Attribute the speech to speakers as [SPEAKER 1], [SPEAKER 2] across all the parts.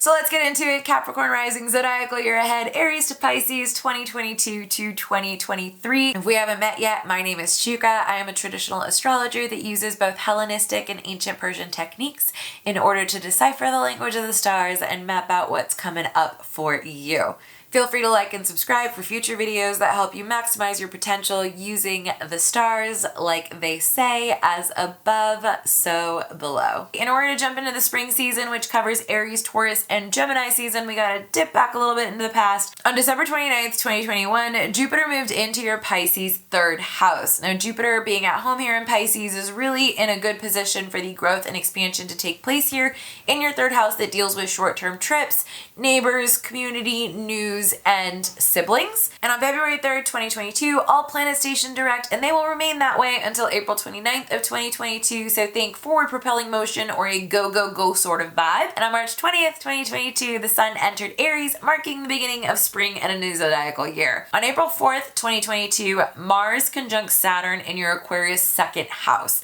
[SPEAKER 1] So let's get into it. Capricorn rising zodiacal year ahead, Aries to Pisces 2022 to 2023. If we haven't met yet, my name is Shuka. I am a traditional astrologer that uses both Hellenistic and ancient Persian techniques in order to decipher the language of the stars and map out what's coming up for you. Feel free to like and subscribe for future videos that help you maximize your potential using the stars, like they say, as above, so below. In order to jump into the spring season, which covers Aries, Taurus, and Gemini season, we gotta dip back a little bit into the past. On December 29th, 2021, Jupiter moved into your Pisces third house. Now, Jupiter being at home here in Pisces is really in a good position for the growth and expansion to take place here in your third house that deals with short-term trips, neighbors, community, news, and siblings. And on February 3rd, 2022, all planets stationed direct, and they will remain that way until April 29th of 2022. So think forward propelling motion or a go, go, go sort of vibe. And on March 20th, 2022, the sun entered Aries, marking the beginning of spring and a new zodiacal year. On April 4th, 2022, Mars conjuncts Saturn in your Aquarius second house.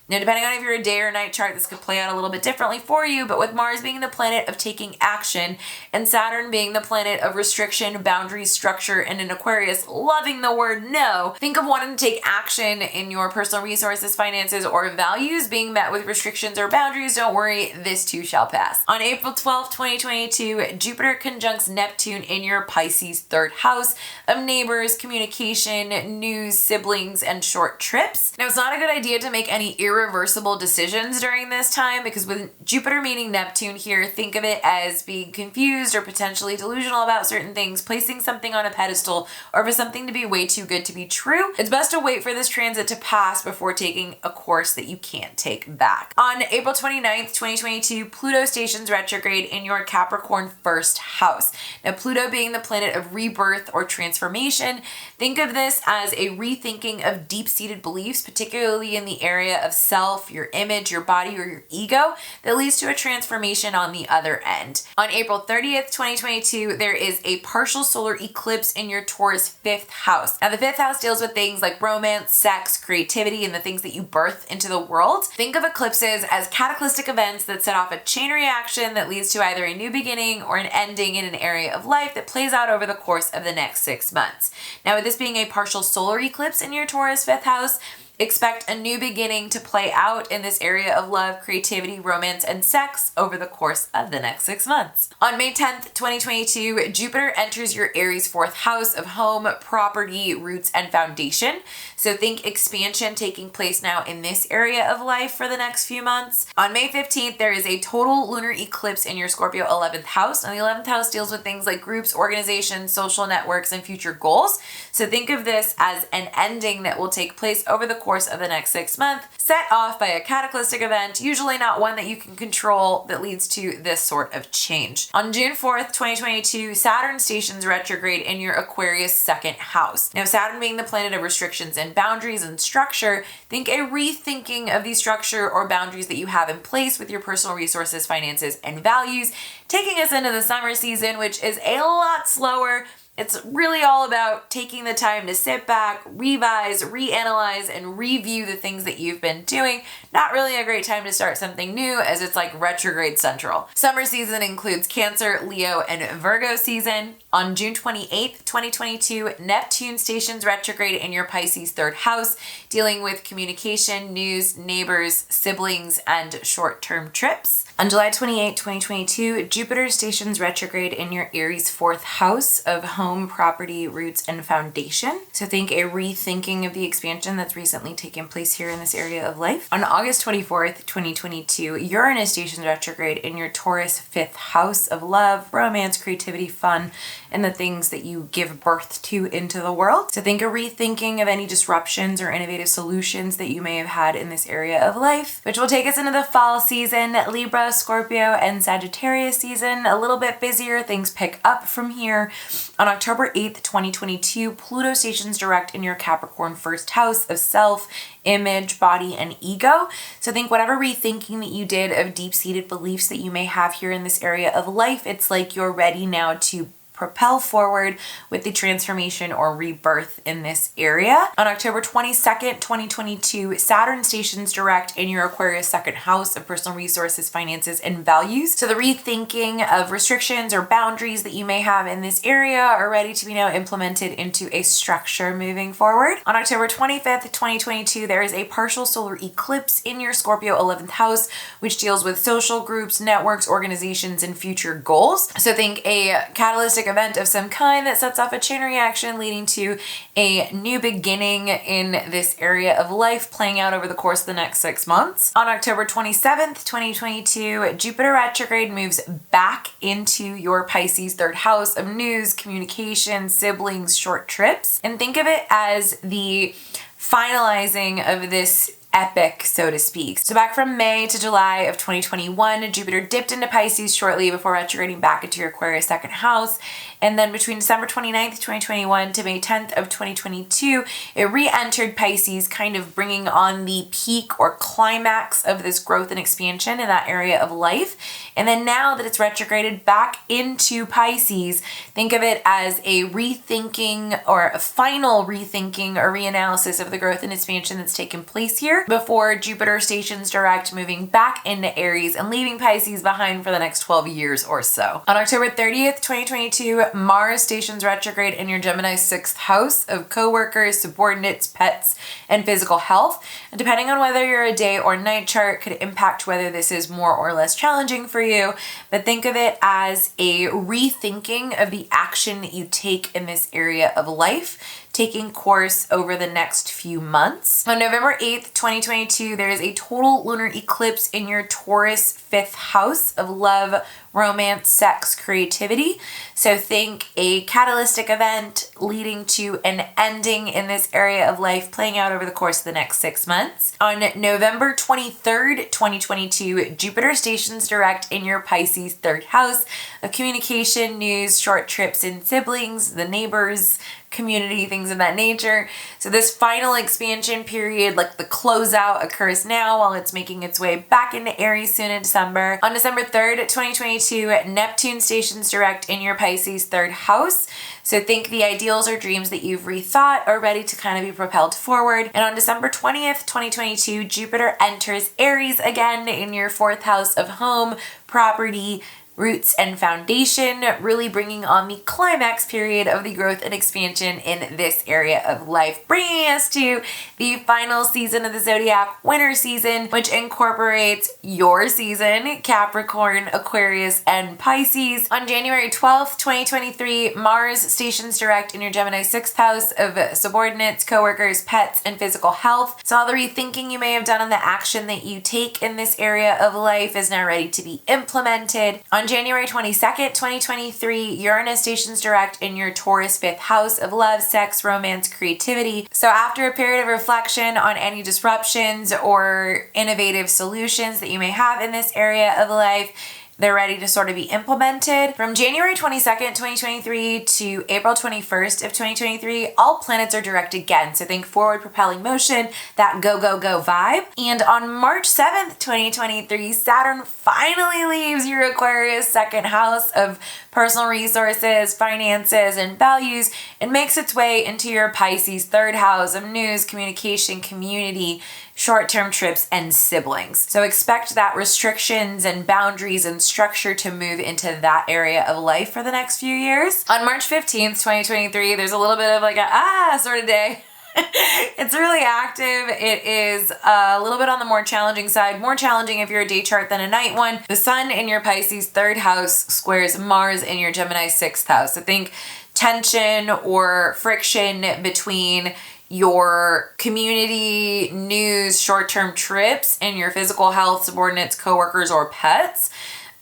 [SPEAKER 1] Now, depending on if you're a day or night chart, this could play out a little bit differently for you, but with Mars being the planet of taking action and Saturn being the planet of restriction, boundaries, structure, and in Aquarius loving the word no, think of wanting to take action in your personal resources, finances, or values being met with restrictions or boundaries. Don't worry, this too shall pass. On April 12th, 2022, Jupiter conjuncts Neptune in your Pisces third house of neighbors, communication, news, siblings, and short trips. Now, it's not a good idea to make any irreversible decisions during this time, because with Jupiter meeting Neptune here, think of it as being confused or potentially delusional about certain things, placing something on a pedestal, or for something to be way too good to be true. It's best to wait for this transit to pass before taking a course that you can't take back. On April 29th, 2022, Pluto stations retrograde in your Capricorn first house. Now, Pluto being the planet of rebirth or transformation, think of this as a rethinking of deep-seated beliefs, particularly in the area of self, your image, your body, or your ego, that leads to a transformation on the other end. On April 30th, 2022, there is a partial solar eclipse in your Taurus fifth house. Now, the fifth house deals with things like romance, sex, creativity, and the things that you birth into the world. Think of eclipses as cataclysmic events that set off a chain reaction that leads to either a new beginning or an ending in an area of life that plays out over the course of the next 6 months. Now, with this being a partial solar eclipse in your Taurus fifth house, expect a new beginning to play out in this area of love, creativity, romance, and sex over the course of the next 6 months. On May 10th, 2022, Jupiter enters your Aries fourth house of home, property, roots, and foundation. So think expansion taking place now in this area of life for the next few months. On May 15th, there is a total lunar eclipse in your Scorpio 11th house. And the 11th house deals with things like groups, organizations, social networks, and future goals. So think of this as an ending that will take place over the course of the next 6 months, set off by a cataclysmic event, usually not one that you can control, that leads to this sort of change. On June 4th, 2022, Saturn stations retrograde in your Aquarius second house. Now, Saturn being the planet of restrictions and boundaries and structure, think a rethinking of the structure or boundaries that you have in place with your personal resources, finances, and values, taking us into the summer season, which is a lot slower. It's really all about taking the time to sit back, revise, reanalyze, and review the things that you've been doing. Not really a great time to start something new, as it's like retrograde central. Summer season includes Cancer, Leo, and Virgo season. On June 28th, 2022, Neptune stations retrograde in your Pisces third house, dealing with communication, news, neighbors, siblings, and short-term trips. On July 28, 2022, Jupiter stations retrograde in your Aries fourth house of home, property, roots, and foundation. So think a rethinking of the expansion that's recently taken place here in this area of life. On August 24th, 2022, Uranus stations retrograde in your Taurus fifth house of love, romance, creativity, fun, and the things that you give birth to into the world. So think a rethinking of any disruptions or innovative solutions that you may have had in this area of life, which will take us into the fall season, Libra, Scorpio, and Sagittarius season. A little bit busier, things pick up from here. On October 8th, 2022, Pluto stations direct in your Capricorn first house of self, image, body, and ego. So think whatever rethinking that you did of deep-seated beliefs that you may have here in this area of life, it's like you're ready now to propel forward with the transformation or rebirth in this area. On October 22nd, 2022, Saturn stations direct in your Aquarius second house of personal resources, finances, and values. So the rethinking of restrictions or boundaries that you may have in this area are ready to be now implemented into a structure moving forward. On October 25th, 2022, there is a partial solar eclipse in your Scorpio 11th house, which deals with social groups, networks, organizations, and future goals. So think a catalytic event of some kind that sets off a chain reaction leading to a new beginning in this area of life playing out over the course of the next 6 months. On October 27th, 2022, Jupiter retrograde moves back into your Pisces third house of news, communication, siblings, short trips. And think of it as the finalizing of this epic, so to speak. So back from May to July of 2021, Jupiter dipped into Pisces shortly before retrograding back into your Aquarius second house. And then between December 29th, 2021 to May 10th of 2022, it re-entered Pisces, kind of bringing on the peak or climax of this growth and expansion in that area of life. And then now that it's retrograded back into Pisces, think of it as a rethinking or a final rethinking or reanalysis of the growth and expansion that's taken place here before Jupiter stations direct, moving back into Aries and leaving Pisces behind for the next 12 years or so. On October 30th, 2022, Mars stations retrograde in your Gemini 6th house of coworkers, subordinates, pets, and physical health. And depending on whether you're a day or night chart could impact whether this is more or less challenging for you, but think of it as a rethinking of the action that you take in this area of life, taking course over the next few months. On November 8th, 2022, there is a total lunar eclipse in your Taurus 5th house of love, romance, sex, creativity. So think a catalytic event leading to an ending in this area of life playing out over the course of the next 6 months. On November 23rd, 2022, Jupiter stations direct in your Pisces third house of communication, news, short trips and siblings, the neighbors, community, things of that nature. So this final expansion period, like the closeout, occurs now while it's making its way back into Aries soon in December. On December 3rd, 2022, Neptune stations direct in your Pisces third house. So think the ideals or dreams that you've rethought are ready to kind of be propelled forward. And on December 20th, 2022, Jupiter enters Aries again in your fourth house of home, property, roots, and foundation, really bringing on the climax period of the growth and expansion in this area of life, bringing us to the final season of the zodiac, winter season, which incorporates your season, Capricorn, Aquarius, and Pisces. On January 12th, 2023, Mars stations direct in your Gemini 6th house of subordinates, coworkers, pets, and physical health. So all the rethinking you may have done on the action that you take in this area of life is now ready to be implemented. On January 22nd, 2023, Uranus stations direct in your Taurus 5th house of love, sex, romance, creativity. So after a period of reflection on any disruptions or innovative solutions that you may have in this area of life, they're ready to sort of be implemented. From January 22nd, 2023 to April 21st of 2023, all planets are direct again. So think forward propelling motion, that go, go, go vibe. And on March 7th, 2023, Saturn finally leaves your Aquarius second house of personal resources, finances, and values and makes its way into your Pisces third house of news, communication, community, short-term trips, and siblings. So expect that restrictions and boundaries and structure to move into that area of life for the next few years. On March 15th, 2023, there's a little bit of like a sort of day. It's really active. It is a little bit on the more challenging side. More challenging if you're a day chart than a night one. The sun in your Pisces third house squares Mars in your Gemini 6th house. So think tension or friction between your community, news, short-term trips, and your physical health, subordinates, coworkers, or pets.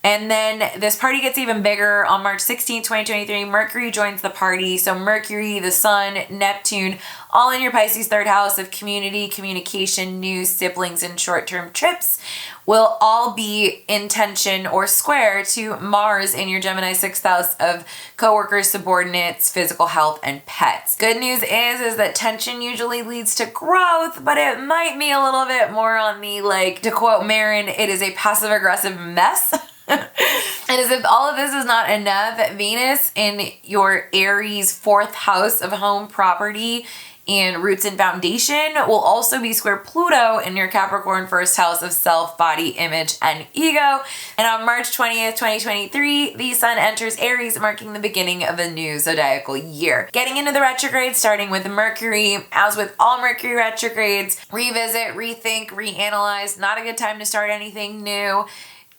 [SPEAKER 1] And then this party gets even bigger on March 16th, 2023. Mercury joins the party. So Mercury, the Sun, Neptune, all in your Pisces third house of community, communication, news, siblings, and short-term trips will all be in tension or square to Mars in your Gemini 6th house of coworkers, subordinates, physical health, and pets. Good news is that tension usually leads to growth, but it might be a little bit more on the, like, to quote Marin, it is a passive-aggressive mess. And as if all of this is not enough, Venus in your Aries 4th house of home, property, and roots and foundation will also be square Pluto in your Capricorn 1st house of self, body, image, and ego. And on March 20th, 2023, the sun enters Aries, marking the beginning of a new zodiacal year. Getting into the retrograde, starting with Mercury. As with all Mercury retrogrades, revisit, rethink, reanalyze. Not a good time to start anything new.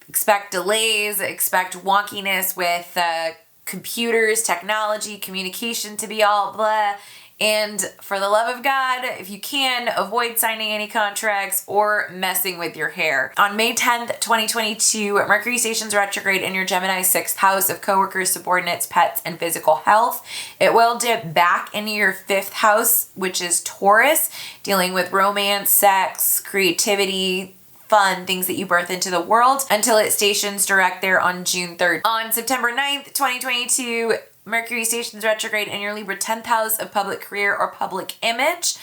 [SPEAKER 1] Expect delays, expect wonkiness with computers, technology, communication to be all blah. And for the love of God, if you can, avoid signing any contracts or messing with your hair. On May 10th, 2022, Mercury stations retrograde in your Gemini 6th house of coworkers, subordinates, pets, and physical health. It will dip back into your 5th house, which is Taurus, dealing with romance, sex, creativity, fun, things that you birth into the world, until it stations direct there on June 3rd. On September 9th, 2022, Mercury stations retrograde in your Libra 10th house of public career or public image,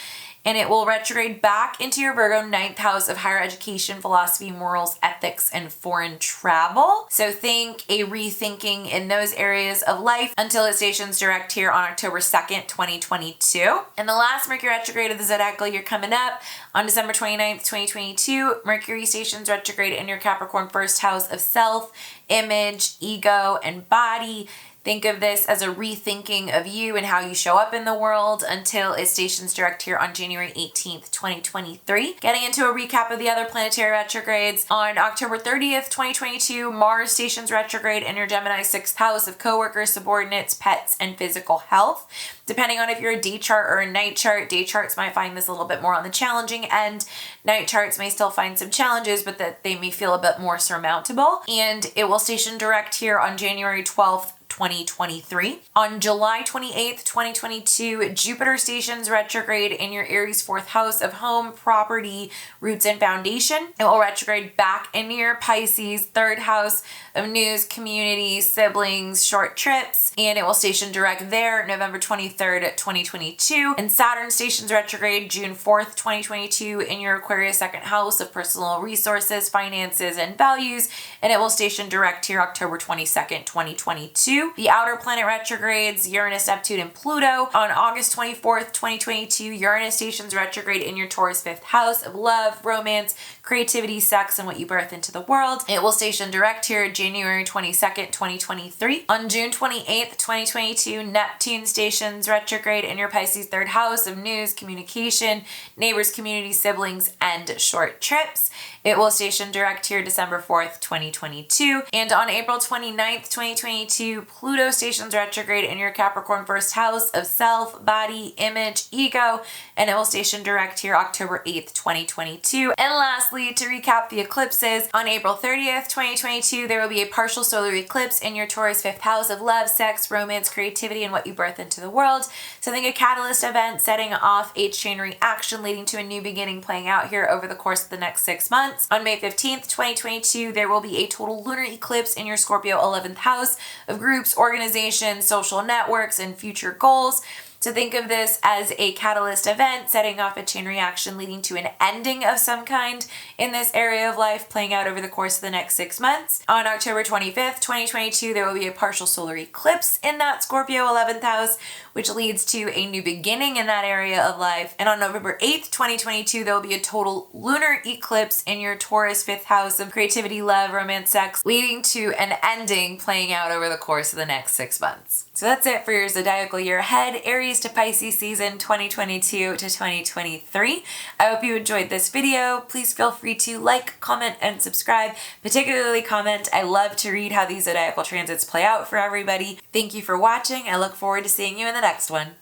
[SPEAKER 1] and it will retrograde back into your Virgo 9th house of higher education, philosophy, morals, ethics, and foreign travel. So think a rethinking in those areas of life until it stations direct here on October 2nd, 2022. And the last Mercury retrograde of the zodiacal year coming up on December 29th, 2022, Mercury stations retrograde in your Capricorn 1st house of self, image, ego, and body. Think of this as a rethinking of you and how you show up in the world until it stations direct here on January 18th, 2023. Getting into a recap of the other planetary retrogrades. On October 30th, 2022, Mars stations retrograde in your Gemini 6th house of coworkers, subordinates, pets, and physical health. Depending on if you're a day chart or a night chart, day charts might find this a little bit more on the challenging end. Night charts may still find some challenges, but that they may feel a bit more surmountable. And it will station direct here on January 12th, 2023. On July 28th, 2022, Jupiter stations retrograde in your Aries 4th house of home, property, roots, and foundation. It will retrograde back into your Pisces 3rd house of news, community, siblings, short trips, and it will station direct there November 23rd, 2022. And Saturn stations retrograde June 4th, 2022 in your Aquarius 2nd house of personal resources, finances, and values, and it will station direct here October 22nd, 2022. The outer planet retrogrades, Uranus, Neptune, and Pluto. On August 24th, 2022, Uranus stations retrograde in your Taurus 5th house of love, romance, creativity, sex, and what you birth into the world. It will station direct here January 22nd, 2023. On June 28th, 2022, Neptune stations retrograde in your Pisces 3rd house of news, communication, neighbors, community, siblings, and short trips. It will station direct here December 4th, 2022. And on April 29th, 2022, Pluto stations retrograde in your Capricorn 1st house of self, body, image, ego, and it will station direct here October 8th, 2022. And lastly, to recap the eclipses, on April 30th, 2022, there will be a partial solar eclipse in your Taurus 5th house of love, sex, romance, creativity, and what you birth into the world. So think a catalyst event setting off a chain reaction leading to a new beginning playing out here over the course of the next 6 months. On May 15th, 2022, there will be a total lunar eclipse in your Scorpio 11th house of groups, organizations, social networks, and future goals. So think of this as a catalyst event setting off a chain reaction leading to an ending of some kind in this area of life playing out over the course of the next 6 months. On October 25th, 2022, there will be a partial solar eclipse in that Scorpio 11th house, which leads to a new beginning in that area of life. And on November 8th, 2022, there will be a total lunar eclipse in your Taurus 5th house of creativity, love, romance, sex, leading to an ending playing out over the course of the next 6 months. So that's it for your zodiacal year ahead, Aries to Pisces season 2022 to 2023. I hope you enjoyed this video. Please feel free to like, comment, and subscribe, particularly comment. I love to read how these zodiacal transits play out for everybody. Thank you for watching. I look forward to seeing you in the next one.